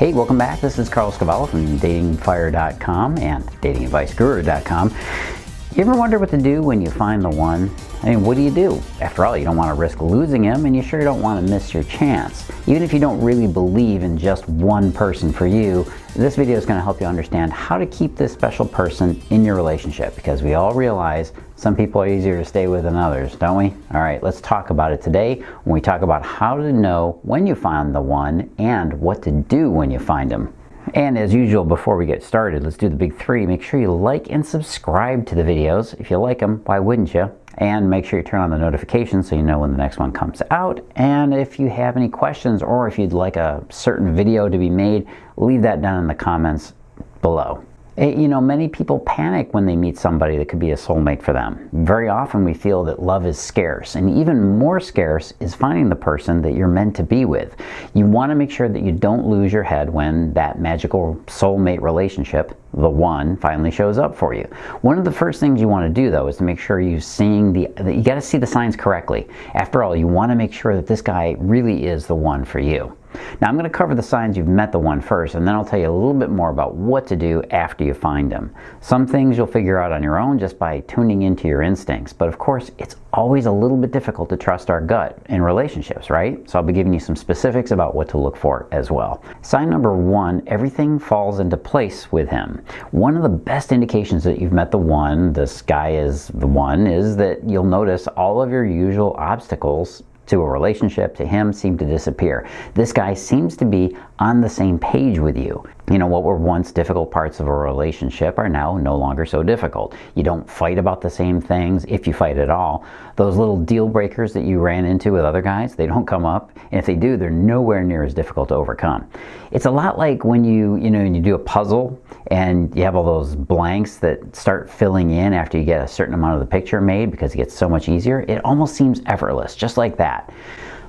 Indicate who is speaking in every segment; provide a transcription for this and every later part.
Speaker 1: Hey, welcome back. This is Cavallo from datingfire.com and datingadviceguru.com. You ever wonder what to do when you find the one? I mean, what do you do? After all, you don't want to risk losing him, and you sure don't want to miss your chance. Even if you don't really believe in just one person for you, this video is going to help you understand how to keep this special person in your relationship, because we all realize some people are easier to stay with than others, don't we? All right, let's talk about it today when we talk about how to know when you find the one and what to do when you find him. And as usual, before we get started, let's do the big three. Make sure you like and subscribe to the videos. If you like them, why wouldn't you? And make sure you turn on the notifications so you know when the next one comes out. And if you have any questions or if you'd like a certain video to be made, leave that down in the comments below. You know, many people panic when they meet somebody that could be a soulmate for them. Very often we feel that love is scarce, and even more scarce is finding the person that you're meant to be with. You want to make sure that you don't lose your head when that magical soulmate relationship, the one, finally shows up for you. One of the first things you want to do, though, is to make sure you got to see the signs correctly. After all, you want to make sure that this guy really is the one for you. Now, I'm going to cover the signs you've met the one first, and then I'll tell you a little bit more about what to do after you find him. Some things you'll figure out on your own just by tuning into your instincts, but of course, it's always a little bit difficult to trust our gut in relationships, right? So I'll be giving you some specifics about what to look for as well. Sign number one, everything falls into place with him. One of the best indications that you've met the one, this guy is the one, is that you'll notice all of your usual obstacles to a relationship, to him, seem to disappear. This guy seems to be on the same page with you. You know, what were once difficult parts of a relationship are now no longer so difficult. You don't fight about the same things, if you fight at all. Those little deal breakers that you ran into with other guys, they don't come up. And if they do, they're nowhere near as difficult to overcome. It's a lot like when you do a puzzle and you have all those blanks that start filling in after you get a certain amount of the picture made because it gets so much easier. It almost seems effortless, just like that.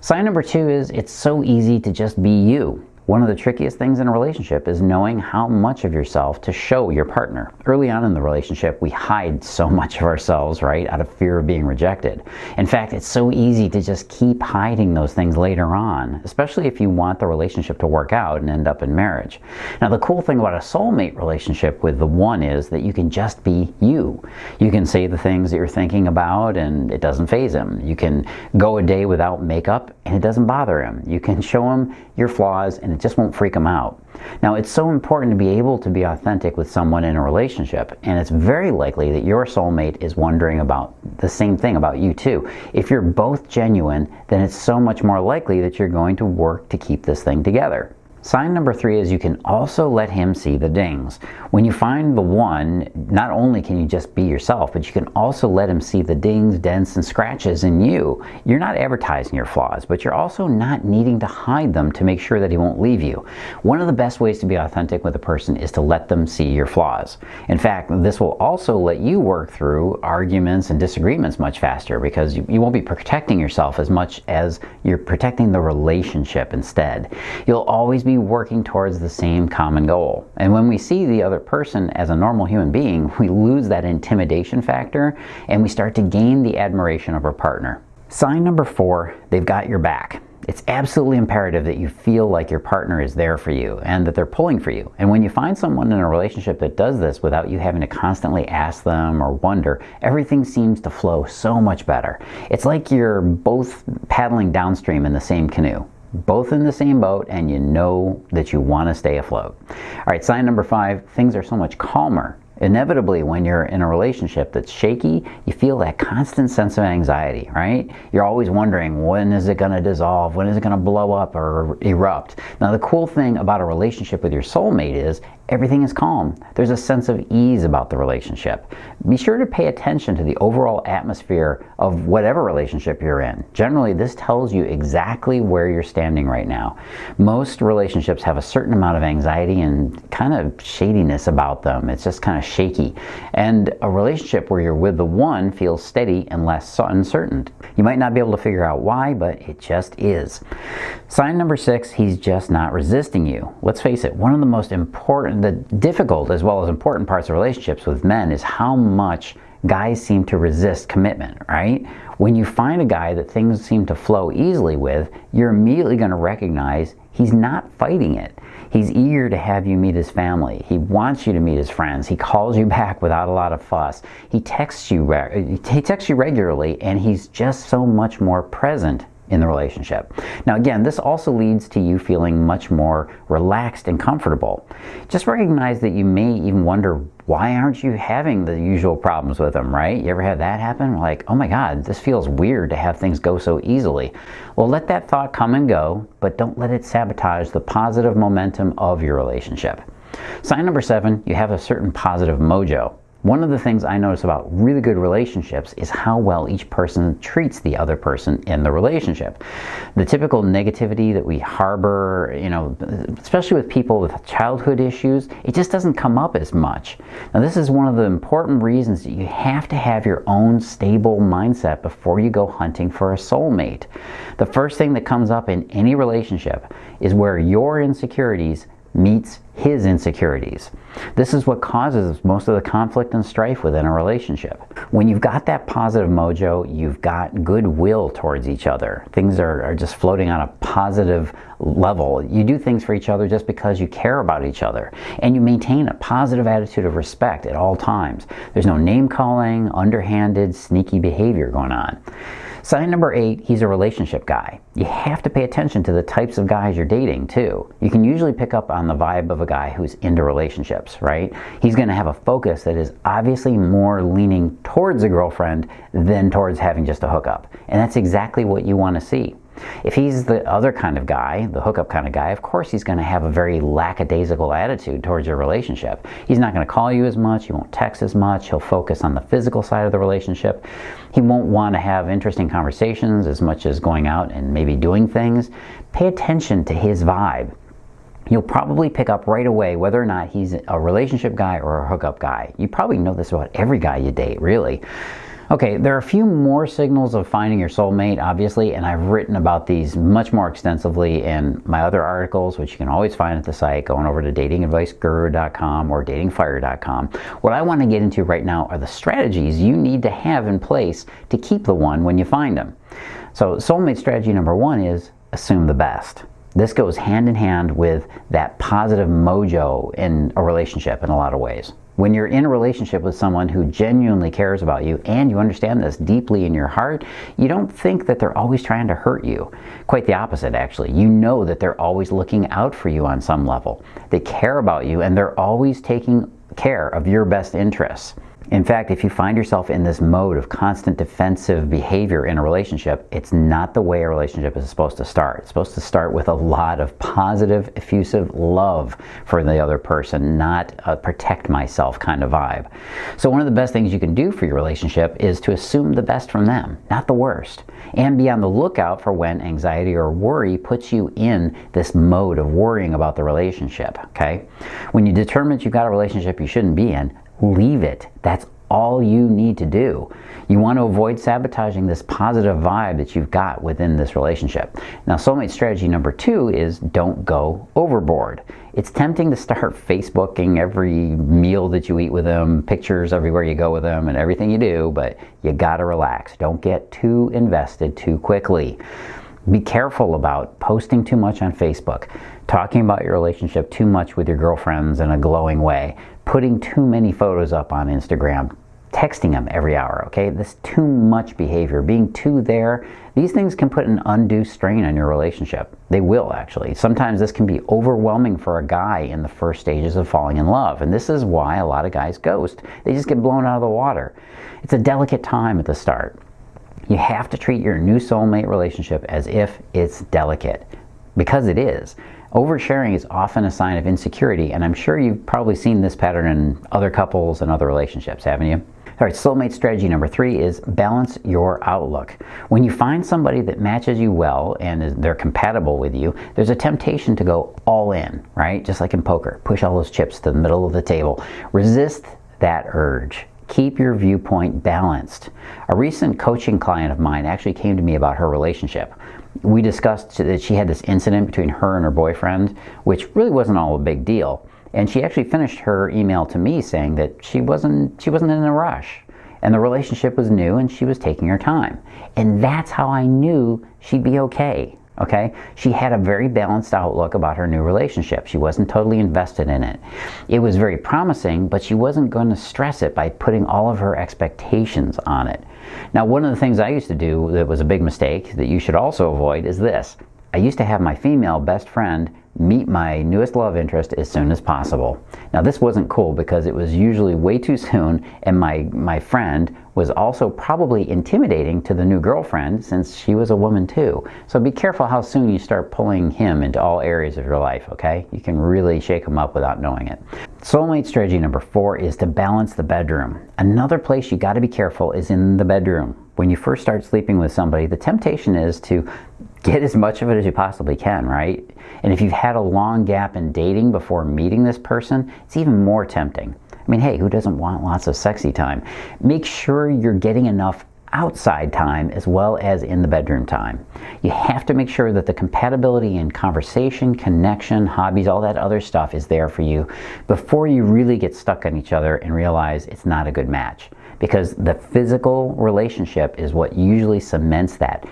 Speaker 1: Sign number two is it's so easy to just be you. One of the trickiest things in a relationship is knowing how much of yourself to show your partner. Early on in the relationship, we hide so much of ourselves, right, out of fear of being rejected. In fact, it's so easy to just keep hiding those things later on, especially if you want the relationship to work out and end up in marriage. Now, the cool thing about a soulmate relationship with the one is that you can just be you. You can say the things that you're thinking about and it doesn't faze him. You can go a day without makeup and it doesn't bother him. You can show him your flaws and it just won't freak them out. Now, it's so important to be able to be authentic with someone in a relationship, and it's very likely that your soulmate is wondering about the same thing about you too. If you're both genuine, then it's so much more likely that you're going to work to keep this thing together. Sign number three is you can also let him see the dings. When you find the one, not only can you just be yourself, but you can also let him see the dings, dents, and scratches in you. You're not advertising your flaws, but you're also not needing to hide them to make sure that he won't leave you. One of the best ways to be authentic with a person is to let them see your flaws. In fact, this will also let you work through arguments and disagreements much faster because you won't be protecting yourself as much as you're protecting the relationship instead. You'll always be working towards the same common goal. And when we see the other person as a normal human being, we lose that intimidation factor and we start to gain the admiration of our partner. Sign number four, they've got your back. It's absolutely imperative that you feel like your partner is there for you and that they're pulling for you. And when you find someone in a relationship that does this without you having to constantly ask them or wonder, everything seems to flow so much better. It's like you're both paddling downstream in the same canoe. Both in the same boat, and you know that you want to stay afloat. All right, sign number five, things are so much calmer. Inevitably, when you're in a relationship that's shaky, you feel that constant sense of anxiety, right? You're always wondering, when is it going to dissolve? When is it going to blow up or erupt? Now, the cool thing about a relationship with your soulmate is everything is calm. There's a sense of ease about the relationship. Be sure to pay attention to the overall atmosphere of whatever relationship you're in. Generally, this tells you exactly where you're standing right now. Most relationships have a certain amount of anxiety and kind of shadiness about them. It's just kind of shaky. And a relationship where you're with the one feels steady and less uncertain. You might not be able to figure out why, but it just is. Sign number six, he's just not resisting you. Let's face it, one of the most important, the difficult as well as important parts of relationships with men is how much guys seem to resist commitment, right? When you find a guy that things seem to flow easily with, you're immediately going to recognize he's not fighting it. He's eager to have you meet his family. He wants you to meet his friends. He calls you back without a lot of fuss. He texts you regularly, and he's just so much more present in the relationship. Now again, this also leads to you feeling much more relaxed and comfortable. Just recognize that you may even wonder, why aren't you having the usual problems with him, right? You ever had that happen? Like, oh my God, this feels weird to have things go so easily. Well, let that thought come and go, but don't let it sabotage the positive momentum of your relationship. Sign number 7, you have a certain positive mojo. One of the things I notice about really good relationships is how well each person treats the other person in the relationship. The typical negativity that we harbor, especially with people with childhood issues, it just doesn't come up as much. Now, this is one of the important reasons that you have to have your own stable mindset before you go hunting for a soulmate. The first thing that comes up in any relationship is where your insecurities meets his insecurities. This is what causes most of the conflict and strife within a relationship. When you've got that positive mojo, you've got goodwill towards each other. Things are just floating on a positive level. You do things for each other just because you care about each other. And you maintain a positive attitude of respect at all times. There's no name calling, underhanded, sneaky behavior going on. Sign number 8, he's a relationship guy. You have to pay attention to the types of guys you're dating too. You can usually pick up on the vibe of a guy who's into relationships, right? He's going to have a focus that is obviously more leaning towards a girlfriend than towards having just a hookup. And that's exactly what you want to see. If he's the other kind of guy, the hookup kind of guy, of course he's going to have a very lackadaisical attitude towards your relationship. He's not going to call you as much, he won't text as much, he'll focus on the physical side of the relationship. He won't want to have interesting conversations as much as going out and maybe doing things. Pay attention to his vibe. You'll probably pick up right away whether or not he's a relationship guy or a hookup guy. You probably know this about every guy you date, really. Okay, there are a few more signals of finding your soulmate, obviously, and I've written about these much more extensively in my other articles, which you can always find at the site, going over to datingadviceguru.com or datingfire.com. What I want to get into right now are the strategies you need to have in place to keep the one when you find them. So soulmate strategy number 1 is assume the best. This goes hand in hand with that positive mojo in a relationship in a lot of ways. When you're in a relationship with someone who genuinely cares about you and you understand this deeply in your heart, you don't think that they're always trying to hurt you. Quite the opposite, actually. You know that they're always looking out for you on some level. They care about you and they're always taking care of your best interests. In fact, if you find yourself in this mode of constant defensive behavior in a relationship, it's not the way a relationship is supposed to start. It's supposed to start with a lot of positive, effusive love for the other person, not a protect myself kind of vibe. So one of the best things you can do for your relationship is to assume the best from them, not the worst. And be on the lookout for when anxiety or worry puts you in this mode of worrying about the relationship, okay? When you determine that you've got a relationship you shouldn't be in, leave it. That's all you need to do. You want to avoid sabotaging this positive vibe that you've got within this relationship. Now, soulmate strategy number 2 is don't go overboard. It's tempting to start Facebooking every meal that you eat with them, pictures everywhere you go with them, and everything you do, but you gotta relax. Don't get too invested too quickly. Be careful about posting too much on Facebook, talking about your relationship too much with your girlfriends in a glowing way, putting too many photos up on Instagram, texting them every hour, okay? This too much behavior, being too there, these things can put an undue strain on your relationship. They will, actually. Sometimes this can be overwhelming for a guy in the first stages of falling in love, and this is why a lot of guys ghost. They just get blown out of the water. It's a delicate time at the start. You have to treat your new soulmate relationship as if it's delicate, because it is. Oversharing is often a sign of insecurity, and I'm sure you've probably seen this pattern in other couples and other relationships, haven't you? All right, soulmate strategy number 3 is balance your outlook. When you find somebody that matches you well and they're compatible with you, there's a temptation to go all in, right? Just like in poker, push all those chips to the middle of the table. Resist that urge. Keep your viewpoint balanced. A recent coaching client of mine actually came to me about her relationship. We discussed that she had this incident between her and her boyfriend, which really wasn't all a big deal. And she actually finished her email to me saying that she wasn't in a rush. And the relationship was new and she was taking her time. And that's how I knew she'd be okay. Okay? She had a very balanced outlook about her new relationship. She wasn't totally invested in it. It was very promising, but she wasn't going to stress it by putting all of her expectations on it. Now, one of the things I used to do that was a big mistake that you should also avoid is this. I used to have my female best friend meet my newest love interest as soon as possible. Now, this wasn't cool because it was usually way too soon, and my friend was also probably intimidating to the new girlfriend since she was a woman too. So be careful how soon you start pulling him into all areas of your life, okay? You can really shake him up without knowing it. Soulmate strategy number 4 is to balance the bedroom. Another place you got to be careful is in the bedroom. When you first start sleeping with somebody, the temptation is to get as much of it as you possibly can, right? And if you've had a long gap in dating before meeting this person, it's even more tempting. I mean, hey, who doesn't want lots of sexy time? Make sure you're getting enough outside time as well as in the bedroom time. You have to make sure that the compatibility in conversation, connection, hobbies, all that other stuff is there for you before you really get stuck on each other and realize it's not a good match. Because the physical relationship is what usually cements that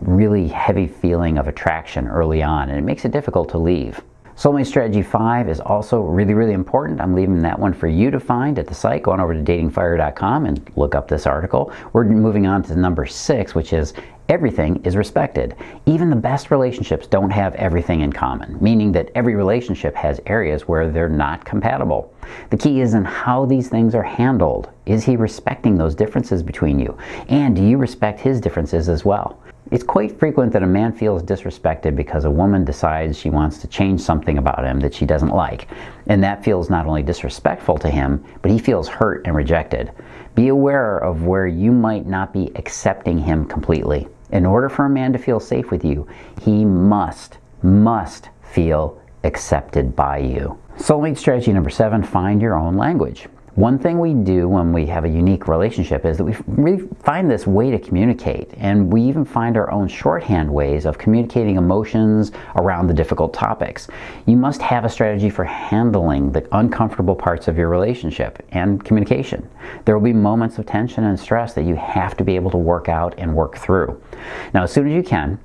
Speaker 1: really heavy feeling of attraction early on, and it makes it difficult to leave. Soulmate strategy 5 is also really, really important. I'm leaving that one for you to find at the site. Go on over to datingfire.com and look up this article. We're moving on to number 6, which is everything is respected. Even the best relationships don't have everything in common, meaning that every relationship has areas where they're not compatible. The key is in how these things are handled. Is he respecting those differences between you? And do you respect his differences as well? It's quite frequent that a man feels disrespected because a woman decides she wants to change something about him that she doesn't like. And that feels not only disrespectful to him, but he feels hurt and rejected. Be aware of where you might not be accepting him completely. In order for a man to feel safe with you, he must feel accepted by you. Soulmate strategy number 7, find your own language. One thing we do when we have a unique relationship is that we really find this way to communicate, and we even find our own shorthand ways of communicating emotions around the difficult topics. You must have a strategy for handling the uncomfortable parts of your relationship and communication. There will be moments of tension and stress that you have to be able to work out and work through. Now, as soon as you can,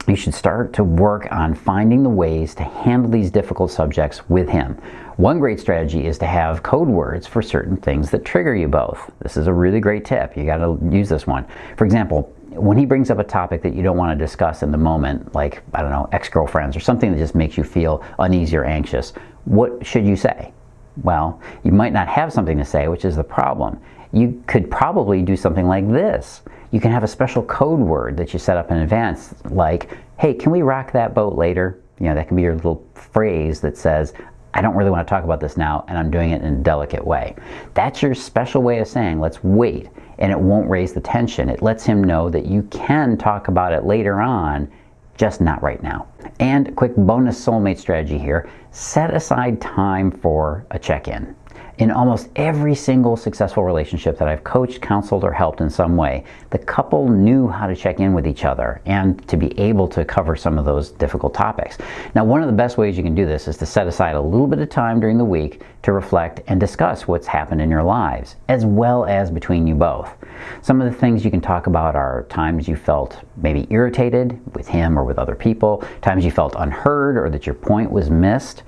Speaker 1: you should start to work on finding the ways to handle these difficult subjects with him. One great strategy is to have code words for certain things that trigger you both. This is a really great tip. You got to use this one. For example, when he brings up a topic that you don't want to discuss in the moment, like, I don't know, ex-girlfriends or something that just makes you feel uneasy or anxious, what should you say? Well, you might not have something to say, which is the problem. You could probably do something like this. You can have a special code word that you set up in advance, like, hey, can we rock that boat later? You know, that can be your little phrase that says, I don't really want to talk about this now, and I'm doing it in a delicate way. That's your special way of saying, let's wait, and it won't raise the tension. It lets him know that you can talk about it later on, just not right now. And quick bonus soulmate strategy here, set aside time for a check-in. In almost every single successful relationship that I've coached, counseled, or helped in some way, the couple knew how to check in with each other and to be able to cover some of those difficult topics. Now, one of the best ways you can do this is to set aside a little bit of time during the week to reflect and discuss what's happened in your lives, as well as between you both. Some of the things you can talk about are times you felt maybe irritated with him or with other people, times you felt unheard or that your point was missed,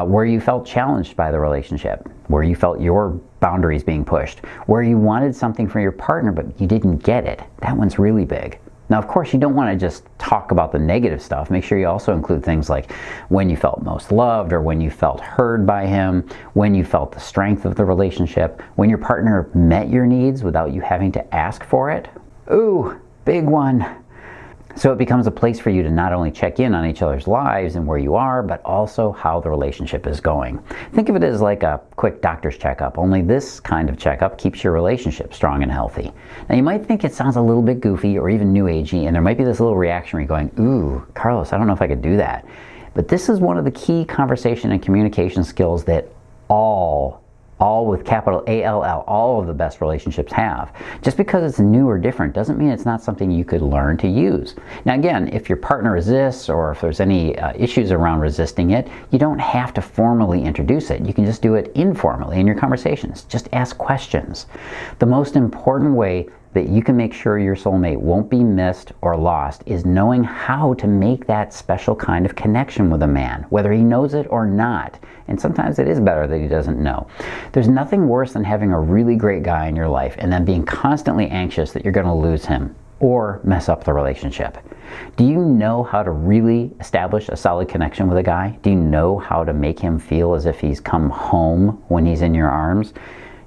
Speaker 1: where you felt challenged by the relationship, where you felt your boundaries being pushed, where you wanted something from your partner but you didn't get it. That one's really big. Now, of course, you don't want to just talk about the negative stuff. Make sure you also include things like when you felt most loved or when you felt heard by him, when you felt the strength of the relationship, when your partner met your needs without you having to ask for it. Ooh, big one. So it becomes a place for you to not only check in on each other's lives and where you are, but also how the relationship is going. Think of it as like a quick doctor's checkup, only this kind of checkup keeps your relationship strong and healthy. Now, you might think it sounds a little bit goofy or even new agey, and there might be this little reaction where you're going, ooh, Carlos, I don't know if I could do that. But this is one of the key conversation and communication skills that all All with capital ALL. All of the best relationships have. Just because it's new or different doesn't mean it's not something you could learn to use. Now again, if your partner resists or if there's any issues around resisting it, you don't have to formally introduce it. You can just do it informally in your conversations. Just ask questions. The most important way that you can make sure your soulmate won't be missed or lost is knowing how to make that special kind of connection with a man, whether he knows it or not. And sometimes it is better that he doesn't know. There's nothing worse than having a really great guy in your life and then being constantly anxious that you're going to lose him or mess up the relationship. Do you know how to really establish a solid connection with a guy? Do you know how to make him feel as if he's come home when he's in your arms?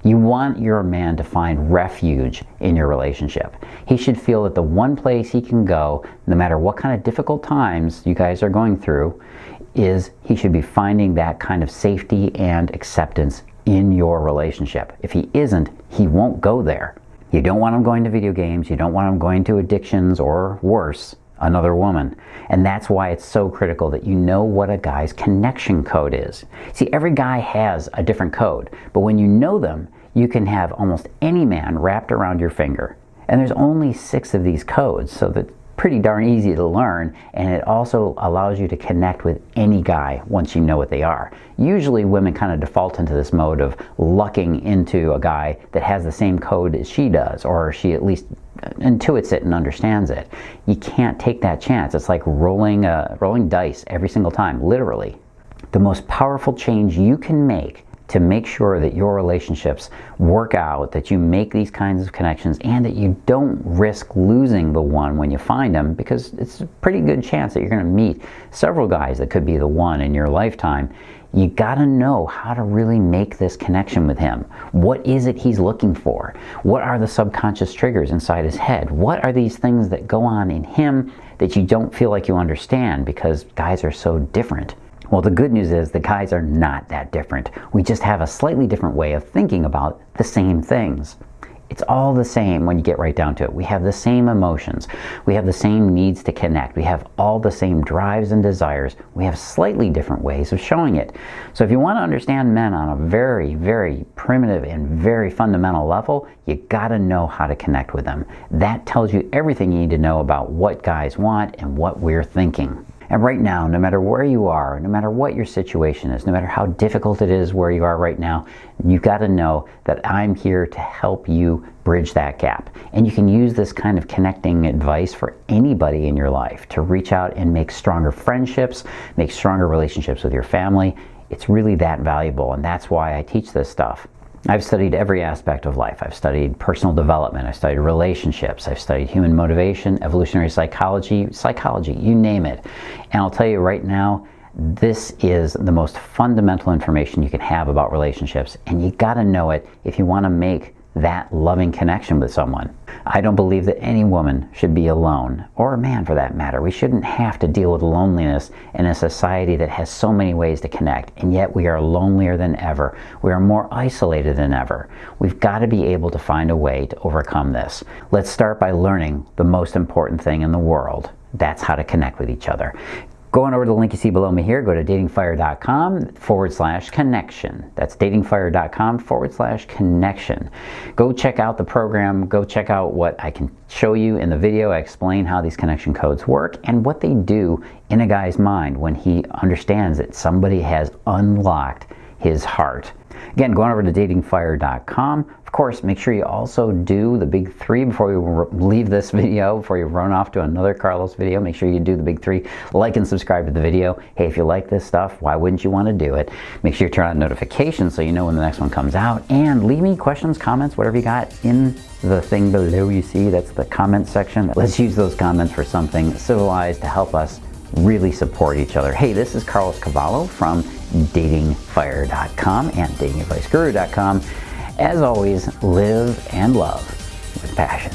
Speaker 1: You want your man to find refuge in your relationship. He should feel that the one place he can go, no matter what kind of difficult times you guys are going through, is he should be finding that kind of safety and acceptance in your relationship. If he isn't, he won't go there. You don't want him going to video games. You don't want him going to addictions or worse, another woman. And that's why it's so critical that you know what a guy's connection code is. See, every guy has a different code, but when you know them, you can have almost any man wrapped around your finger. And there's only 6 of these codes, so that's pretty darn easy to learn, and it also allows you to connect with any guy once you know what they are. Usually women kind of default into this mode of lucking into a guy that has the same code as she does, or she at least intuits it and understands it. You can't take that chance. It's like rolling dice every single time, literally. The most powerful change you can make to make sure that your relationships work out, that you make these kinds of connections, and that you don't risk losing the one when you find them, because it's a pretty good chance that you're going to meet several guys that could be the one in your lifetime. You gotta know how to really make this connection with him. What is it he's looking for? What are the subconscious triggers inside his head? What are these things that go on in him that you don't feel like you understand because guys are so different? Well, the good news is the guys are not that different. We just have a slightly different way of thinking about the same things. It's all the same when you get right down to it. We have the same emotions. We have the same needs to connect. We have all the same drives and desires. We have slightly different ways of showing it. So if you want to understand men on a very, very primitive and very fundamental level, you gotta know how to connect with them. That tells you everything you need to know about what guys want and what we're thinking. And right now, no matter where you are, no matter what your situation is, no matter how difficult it is where you are right now, you've got to know that I'm here to help you bridge that gap. And you can use this kind of connecting advice for anybody in your life to reach out and make stronger friendships, make stronger relationships with your family. It's really that valuable, and that's why I teach this stuff. I've studied every aspect of life. I've studied personal development, I've studied relationships, I've studied human motivation, evolutionary psychology, you name it. And I'll tell you right now, this is the most fundamental information you can have about relationships, and you gotta know it if you want to make that loving connection with someone. I don't believe that any woman should be alone, or a man for that matter. We shouldn't have to deal with loneliness in a society that has so many ways to connect, and yet we are lonelier than ever. We are more isolated than ever. We've got to be able to find a way to overcome this. Let's start by learning the most important thing in the world. That's how to connect with each other. Go on over to the link you see below me here. Go to datingfire.com/connection. That's datingfire.com/connection. Go check out the program. Go check out what I can show you in the video. I explain how these connection codes work and what they do in a guy's mind when he understands that somebody has unlocked his heart. Again, go on over to datingfire.com. Of course, make sure you also do the big 3 before you leave this video, before you run off to another Carlos video. Make sure you do the big 3. Like and subscribe to the video. Hey, if you like this stuff, why wouldn't you want to do it? Make sure you turn on notifications so you know when the next one comes out. And leave me questions, comments, whatever you got in the thing below you see. That's the comment section. Let's use those comments for something civilized to help us really support each other. Hey, this is Carlos Cavallo from datingfire.com and datingadviceguru.com. As always, live and love with passion.